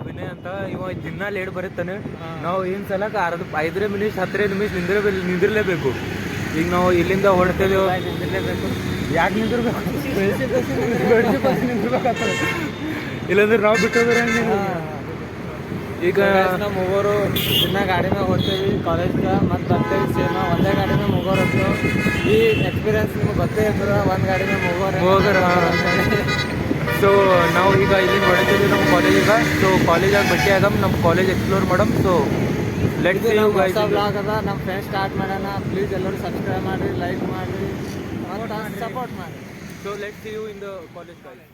ವಿನಯ್ ಅಂತ ಇವ ದಿನ ಲೇಟ್ ಬರುತ್ತಾನೆ. ನಾವು ಏನು ಸಲಕ್ಕೆ 5 ನಿಮಿಷ 10 ನಿಮಿಷ ನಿಂದಿರಲೇಬೇಕು. ಈಗ ನಾವು ಇಲ್ಲಿಂದ ಹೊರಡ್ತೇವೆ, ನಿಂದಿರಲೇಬೇಕು. ಯಾಕೆ ನಿಂದಿರ್ಬೇಕು? ನಿಂದಿರ್ಬೇಕಾಗ್ತದೆ, ಇಲ್ಲಾಂದ್ರೆ ನಾವು ಬಿಟ್ಟೋದ್ರೆ ಈಗ ನಾವು ಮೂವರು ದಿನ ಗಾಡಿ ಮ್ಯಾಗ ಹೋಗ್ತೇವೆ ಕಾಲೇಜ್ಗೆ, ಮತ್ತು ಬರ್ತೇವೆ ಸೇಮ್ ಒಂದೇ ಗಾಡಿ ಮ್ಯಾಗ ಮೂವರು ಹೋಗ್ತೇವೆ. ಈ ಎಕ್ಸ್ಪೀರಿಯನ್ಸ್ ನಿಮ್ಗೆ ಗೊತ್ತೇ ಇರ್ತದೆ, ಒಂದು ಗಾಡಿ ಮ್ಯಾಗ ಹೋಗೋರು. ಸೊ ನಾವು ಈಗ ಇಲ್ಲಿ ಹೊರಡ್ತೀವಿ ನಮ್ಮ ಕಾಲೇಜಿಗೆ. ಸೊ ಕಾಲೇಜಾಗಿ ಭೇಟಿ ಆಗಮ್, ನಮ್ಮ ಕಾಲೇಜ್ ಎಕ್ಸ್ಪ್ಲೋರ್ ಮಾಡಮ್. So let's you guys. Blog ಅದ ನಮ್ಮ ಫ್ರೆಂಡ್ಸ್ ಸ್ಟಾರ್ಟ್ ಮಾಡೋಣ. ಪ್ಲೀಸ್ ಎಲ್ಲರೂ ಸಬ್ಸ್ಕ್ರೈಬ್ ಮಾಡಿರಿ, ಲೈಕ್ ಮಾಡಿರಿ, ಸಪೋರ್ಟ್ ಮಾಡಿ. So let's you in the college guys.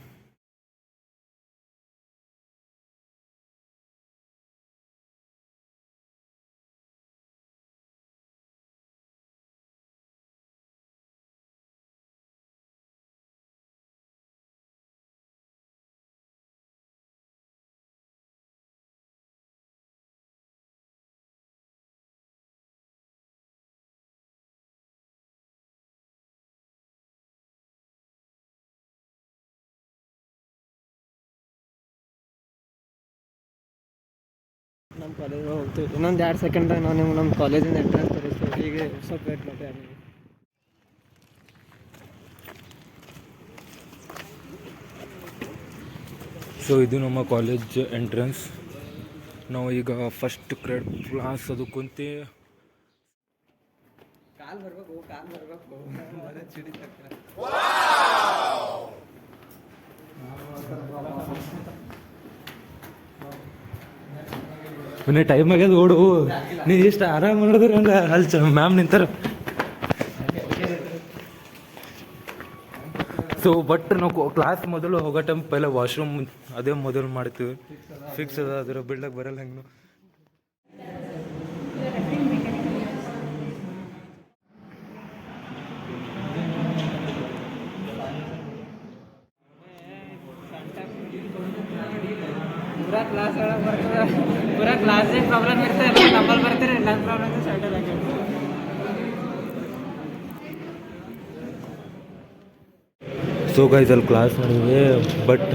ನಮ್ಮ ಕಾಲೇಜಿಗೆ ಹೋಗ್ತೀವಿ. ಇನ್ನೊಂದು 2 ಸೆಕೆಂಡ್ದಾಗ ನಾವು ನಿಮ್ಗೆ ನಮ್ಮ ಕಾಲೇಜಿಂದ ಎಂಟ್ರೆನ್ಸ್ ತೋರಿಸ್ತೀವಿ. ಹೀಗೆ ಸ್ವಲ್ಪ ವೇಟ್ ಮಾಡಿ. ಸೊ ಇದು ನಮ್ಮ ಕಾಲೇಜ್ ಎಂಟ್ರೆನ್ಸ್. ನಾವು ಈಗ ಫಸ್ಟ್ ಕ್ಲಾಸ್ ಅದು ಕುಂತು ಕಾಲು ಬರಬೇಕು. ಮೊನ್ನೆ ಟೈಮ್ ಆಗ್ಯದ ಓಡು. ನೀ ಎಷ್ಟು ಆರಾಮ್ ಮಾಡಿದ್ರೆ ಹಂಗೆ ಅಲ್ಲಿ ಮ್ಯಾಮ್ ನಿಂತಾರ. ಸೊ ಬಟ್ ನಾವು ಕ್ಲಾಸ್ ಮೊದಲು ಹೋಗೋ ಟೈಮ್ ಪೈಲ ವಾಶ್ರೂಮ್ ಅದೇ ಮೊದಲು ಮಾಡ್ತೀವಿ. ಫಿಕ್ಸ್ ಅದ, ಅದರ ಬಿಡ್ಲಕ್ಕೆ ಬರಲ್ಲ ಹಂಗೆ. ಪೂರಾ ಕ್ಲಾಸ್ ಪ್ರಾಬ್ಲಮ್ ಇರ್ತದೆ, ನಂಬಲ್ ಬರ್ತಾರೆ ಎಲ್ಲ ಪ್ರಾಬ್ಲಮ್ ಸೆಟಲ್ ಆಗಿ. ಸೊ ಗೈಸ್ ಅಲ್ಲಿ ಕ್ಲಾಸ್ ಮಾಡಿದ್ವಿ, ಬಟ್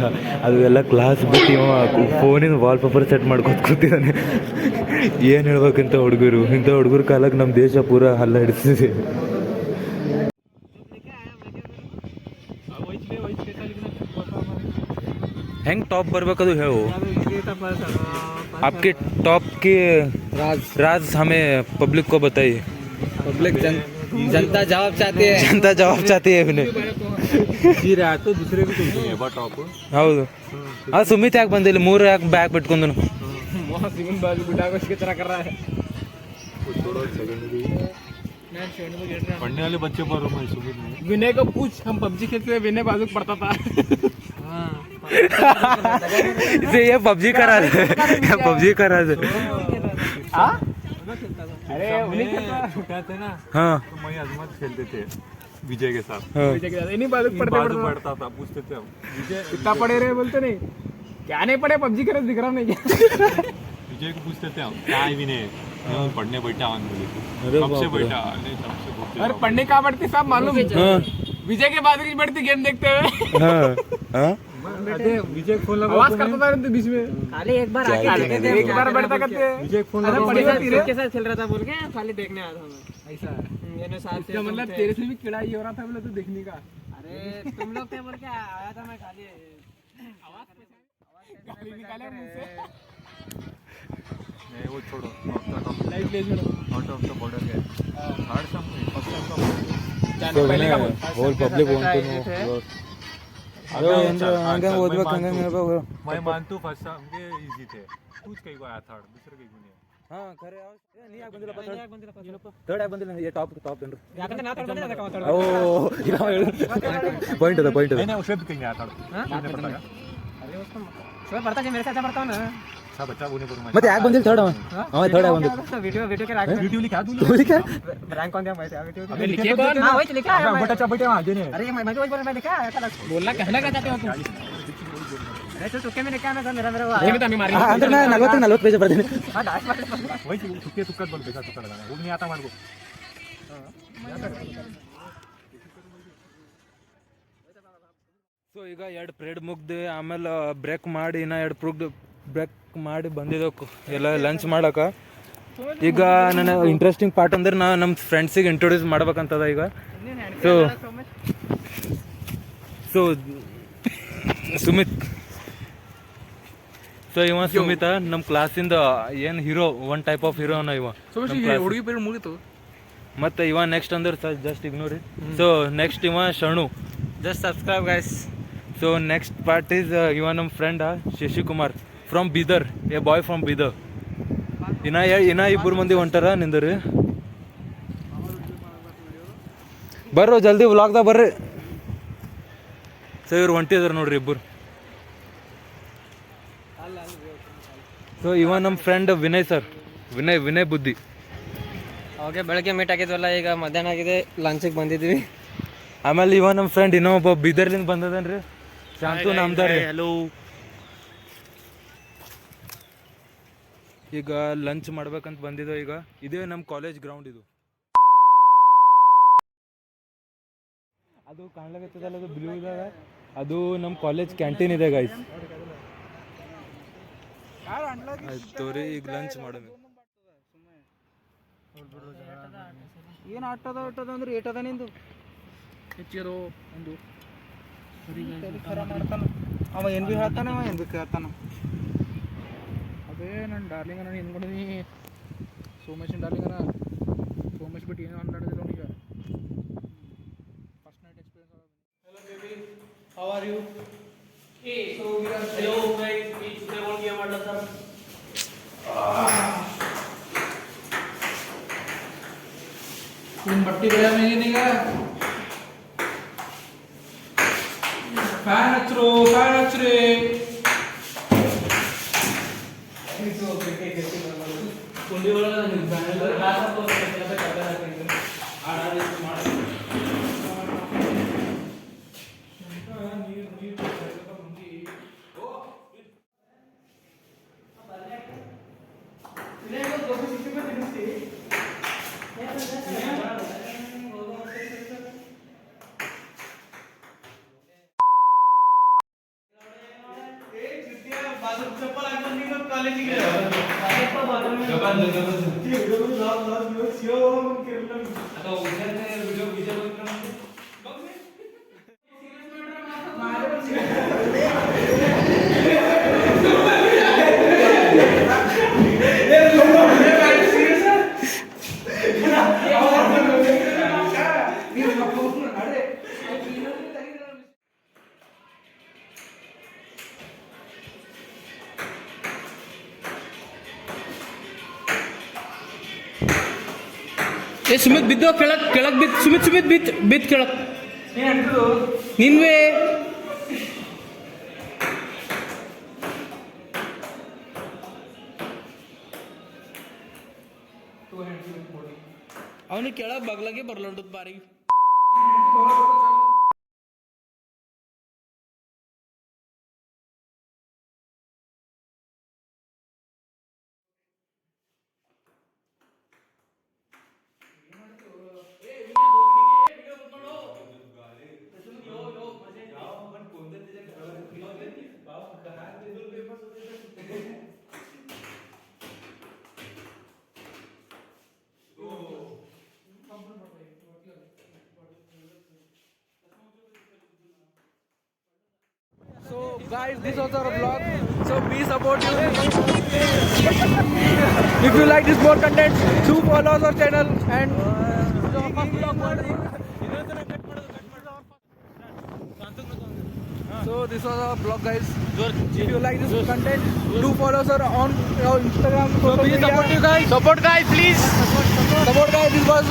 ಅದು ಎಲ್ಲ ಕ್ಲಾಸ್ ಬಿಟ್ಟು ಇವ ಫೋನಿನ ವಾಲ್ಪೇಪರ್ ಸೆಟ್ ಮಾಡ್ಕೊತ ಕೂತಿದ್ದಾನೆ. ಏನು ಹೇಳ್ಬೇಕಂತ ಹುಡುಗರು, ಇಂಥ ಹುಡುಗರ ಕಾಲಕ್ಕೆ ನಮ್ಮ ದೇಶ ಪೂರಾ ಹಲ್ಲ ಹಿಡಿಸಿದೆ. ಹೆಂಗೆ ಟಾಪ್ ಬರ್ಬೇಕದು ಹೇಳು. आपके टॉप के राज हमें पब्लिक को बताइए. पब्लिक जनता जवाब चाहती है. जनता जवाब चाहती है इन्हें. तो दूसरे भी तुम टॉप. ಹೌದು. ಆ ಸುಮಿತ್ ಯಾಕೆ ಬಂದಿಲ್ಲ? 3 ಯಾಕೆ ಬ್ಯಾಗ್ ಬಿಟ್ಕೊಂಡು पढ़ने वाले बच्चे पर विनय को पूछ, हम पबजी खेलते हुए विनय बाजू पड़ता था. इसे ये पबजी करा दे, पबजी करा दे. अरे छोटा थे ना, हाँ तो मैं अजमत खेलते थे विजय के साथ. विजय के साथ इन्हीं बाजू पड़ता था. पूछते थे हम विजय कितना पढ़े रहे, बोलते नहीं क्या नहीं पढ़े, पबजी करे दिख रहा नहीं. विजय को पूछते थे हम क्या है विनय, पढ़ने बैठा सबसे बैठा. अरे पढ़ने कहाँ पढ़ती साहब मालूम. विजय के बाद बढ़ती गेम देखते हुए. विजय फोन लगा आवाज करता था बीच में. खाली एक बार आके एक बार बैठता करते विजय फोन लगा के साथ खेल रहा था बोल के खाली देखने आया था मैं. ऐसा मैंने साथ से मतलब तेरे से भी किड़ाई हो रहा था बोले तो देखने का. अरे तुम लोग थे बोल के आया था मैं. खाली आवाज गाली निकाले मुंह से. नहीं वो छोड़ो, लाइट ले छोड़ो. आउट ऑफ द बॉर्डर है थर्ड सम फर्स्ट सम पहले का whole public want to know. अरे हंगे ओदಬೇಕು ಹಂಗೆ ಹೇಳ್ಬೇಕು. मैं मानतू फर्स्ट सम के इजी थे. कुछ कई को आया थर्ड, दूसरे कई को नहीं. ಹಾ ಖರೆ ನೀ ಯಾಕೆ ಬಂದಿಲ್ಲಪ್ಪ ಥರ್ಡ್ ಯಾಕೆ ಬಂದಿಲ್ಲ ಟಾಪ್ ಏನ್ರಿ ಪಾಯಿಂಟ್ ಅದ ಮತ್ತೆ ಯಾಕೆ ಬಂದಿಲ್ಲ ಥರ್ಡ್ ಅವ ಥರ್ಡ್ ಯಾಕೆ ಬಂದಿಲ್ಲ ಅಂದ್ರೆ ನಾ 40 ಪೇಜ್ ಬರ್ತೀನಿ ಸೊ ಈಗ 2 ಪಿರಿಯಡ್ ಮುಗ್ದು ಆಮೇಲೆ ಬ್ರೇಕ್ ಮಾಡಿ ಇನ್ನ 2 ಬ್ರೇಕ್ ಮಾಡಿ ಬಂದಿದ್ದೆವು ಎಲ್ಲ ಲಂಚ್ ಮಾಡಕ್ಕೆ. ಈಗ ನನ್ನ ಇಂಟ್ರೆಸ್ಟಿಂಗ್ ಪಾರ್ಟ್ ಅಂದ್ರೆ ನಾ ನಮ್ಮ ಫ್ರೆಂಡ್ಸಿಗೆ ಇಂಟ್ರೊಡ್ಯೂಸ್ ಮಾಡ್ಬೇಕಂತದ ಈಗ. ಸೊ ಸುಮಿತ್, ಸೊ ಇವ ಸುಮಿತ ನಮ್ಮ ಕ್ಲಾಸಿಂದ ಏನು hero, one type of hero ಅನ್ನ ಇವ. ಹುಡುಗಿ ಪೇರು ಮುಗಿತು. ಮತ್ತು ಇವ ನೆಕ್ಸ್ಟ್ ಅಂದ್ರೆ just ignore it. So next ಇವ ಶರಣು, just subscribe guys. So next part is ಇವ ನಮ್ಮ friend Shashikumar from Bidar, a boy from Bidar. ಇನ್ನ 2 ಮಂದಿ ಹೊಂಟಾರ ನಿಂದ್ರಿ, ಬರ್ರೋ ಜಲ್ದಿ ವ್ಲಾಗ್ದಾಗ ಬರ್ರಿ. ಸೊ ಇವ್ರು ಹೊಂಟಿದಾರೆ ನೋಡ್ರಿ ಇಬ್ಬರು. ಸೊ ಇವ ನಮ್ಮ ಫ್ರೆಂಡ್ ವಿನಯ್ ಸರ್, ವಿನಯ್ ಬುದ್ಧಿ. ಓಕೆ, ಬೆಳಗ್ಗೆ ಮೀಟ್ ಆಗಿದ್ವಲ್ಲ, ಈಗ ಮಧ್ಯಾಹ್ನ ಆಗಿದೆ, ಲಂಚಿಗೆ ಬಂದಿದ್ವಿ. ಆಮೇಲೆ ಇವ ನಮ್ಮ ಫ್ರೆಂಡ್ ಇನ್ನೊಬ್ಬ ಬೀದರ್ಲಿಂದ ಬಂದದನ್ರಿ, ಶಾಂತು ನಾಮದಾರಿ. ಹಲೋ. ಈಗ ಲಂಚ್ ಮಾಡ್ಬೇಕಂತ ಬಂದಿದ್ದೋ. ಈಗ ಇದೇ ನಮ್ಮ ಕಾಲೇಜ್ ಗ್ರೌಂಡ್. ಇದು ಅದು ಕಾಣ್ಲಾಗತ್ತದಲ್ಲ, ಅದು ಬ್ಲೂ ಇದಾಗ ಅದು ನಮ್ಮ ಕಾಲೇಜ್ ಕ್ಯಾಂಟೀನ್ ಇದೆ ಗೈಸ್. ಆಯ್ತು ರೀ, ಈಗ ಲಂಚ್ ಮಾಡೋಣ. ಏನು ಆಟದ ಅಂದ್ರೆ ಏಟದ ನಿಂದು ಹೆಚ್ಚಿರೋ ಒಂದು ಮಾಡ್ತಾನ ಅವ. ಏನು ಭೀ ಹೇಳ್ತಾನೆ, ಅವ ಏನು ಭೀ ಕೇಳ್ತಾನ. ಅದೇ ನನ್ನ ಡಾರ್ಲಿಂಗ್ ನಾನು ಹೆಂಗ್ಕೊಂಡಿ ಸೋಮೇಶನ್ ಡಾರ್ಲಿಂಗ್ ಅನ್ನ. ಸೋಮೇಶ್ ಬಿಟ್ಟು ಏನೋ ಅನ್ನಾಡಿದ್ರು ಅವನಿಗೆ. First night experience. Hello baby, how are you? Hey, so we are hello guys, we today won't be able to sir. तुम बट्टी गया मैं नहीं गया. फैन अच्छरो इसो बेटे कैसे करना कुंडी वाला नहीं फैन लास्ट तो कैसे करता है आड़ा इसको मार ಸುಮಿತ್ ಬಿದ್ದು ಕೆಳಗ್ ಬಿದ್ದು ಸುಮಿತ್ ಬಿದ್ದು ಕೆಳಗ್ ನಿನ್ವೇ ಅವನಿಗೆ ಕೆಳಗ್ ಬಗ್ಲಾಗೆ ಬರ್ಲೊಂಡು ಬಾರಿ. So guys, this was our vlog. So be supportive. If you like this more content, do follow our channel and first vlog. So this was our blog, guys. If you like this content, do follow us on our Instagram. So please support you guys. Support guys, please. Support guys. This was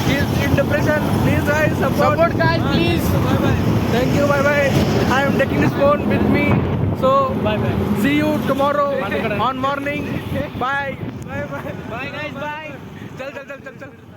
he's in depression. Please guys support guys, please. Bye bye. Thank you. Bye bye. I am taking this phone with me. So Bye bye. see you tomorrow on morning. Bye. Bye bye. Bye guys, bye. चल चल चल चल चल